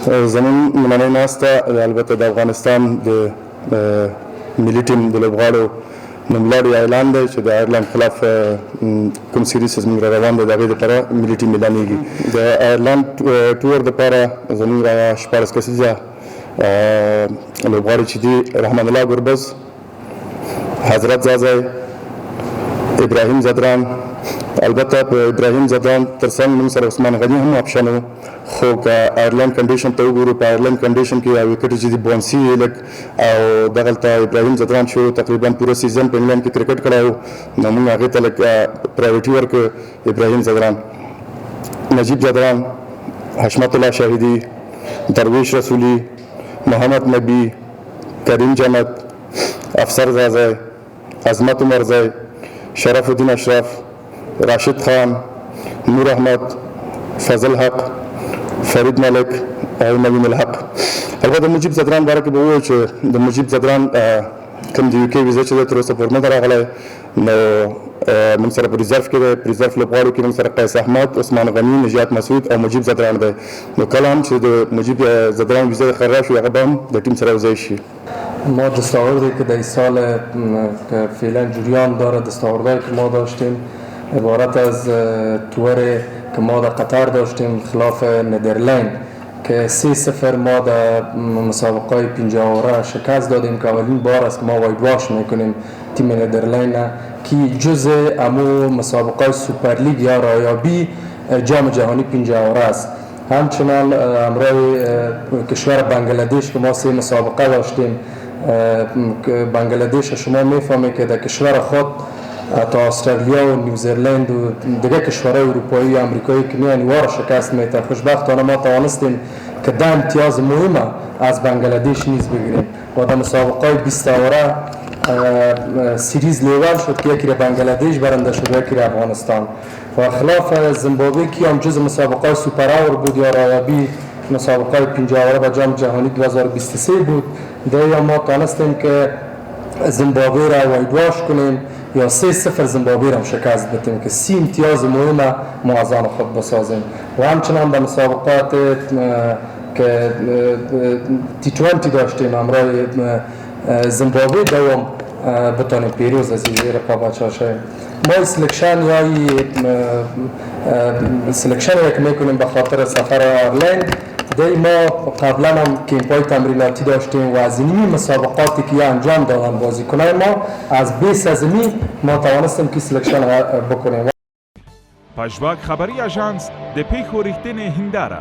زمون مننه ناسته البته د افغانستان د ملي ټیم د لوبغاړو نوملړ اعلان دی چې د آیرلند خلاف کوم سیریز زموږ را روان دی د هغې دپاره ملي ټیم اعلانېږي. د آیرلند ټور دپاره زموږ را 14 کسیزه لوبغاړي چې دي رحمان الله ګربز، حضرت زازی، ابراهیم زدران. البته په ابراهیم زدران ترڅنګ موږ سره عثمان غني هم آپشن و، خو که آیرلند کنډیشن ته وګورو په آیرلند کنډیشن کې یو وکټ چې دي بونسي لږ او دغلته ابراهیم زدران شو تقریبا پوره سیزن په انګلند کې کرکټ کړی و، نو موږ هغې ته لږ پرایورټي ورکړو ابراهیم زدران. نجیب زدران، حشمت الله شاهدي، درویش رسولي، محمد نبی، کریم جنت، افسر زازی، عظمت عمرزی، شرف الدین اشرف، راشد خان، نور احمد، فضل حق، فرید ملک او نوین الحق. البته د مجیب زدران باره کې به ووایو چې د مجیب زدران کوم د یو کې ویزه چې دی تر اوسه پورې نه ده راغلی، نو موږ سره په ریزرف کې دی. په ریزرف لوبغاړو کې موږ سره قیس احمد، عثمان غني، نجات مسعود او مجیب زدران دی. نو کله هم چې د مجیب زدران ویزه خراب شي هغه به هم د ټیم سره یوځای شي. ما دستاوردی که در سال که فعلا جریان داره دستاوردهایی که ما داشتیم عبارت از تور که ما در قطر داشتیم خلاف ندرلند که 3-0 ما در مسابقه 50 شکست دادیم که اولین بار است که ما واید واش میکنیم تیم ندرلند که جزء امو مسابقه سوپر لیگ یا رایابی جام جهانی 50 است. همچنان امرای کشور بنگلادش که ما 3 مسابقه داشتیم. بنگلادش شما میفهمید که در کشور خود تا استرالیا و نیوزیلند و دیگه کشورهای اروپایی و آمریکایی که میان وار شکست میده. خوشبختانه ما توانستیم که 10 امتیاز مهم از بنگلادش نیز بگیریم و در مسابقه 20 اوره سیریز لیول شد که یکی را بنگلادش برنده شد و یکی را افغانستان. و خلاف زیمبابوه که هم جز مسابقه سوپر اور بود یا رایابی مسابقه 50 اوره و جام جهانی 2023 بود. دیگه ما توانستیم که زیمبابوه را وایدواش کنیم یا 3-0 زیمبابوه را شکست بدیم که 30 امتیاز مهم ما از آن خود بسازیم. و همچنان در مسابقات که T20 داشتیم امرای زیمبابوه دوم بتانیم پیروز از این رقابت شویم. ما سلکشن سلکشن که میکنیم به خاطر سفر آیرلند دی ما قبلا هم کمپای تمریناتی داشتیم و از اینی مسابقاتی که انجام دادن بازیکنان ما از 20 از اینی ما توانستیم که سلکشن بکنیم. پژواک خبری اژانس د پیښو ریښتینې هنداره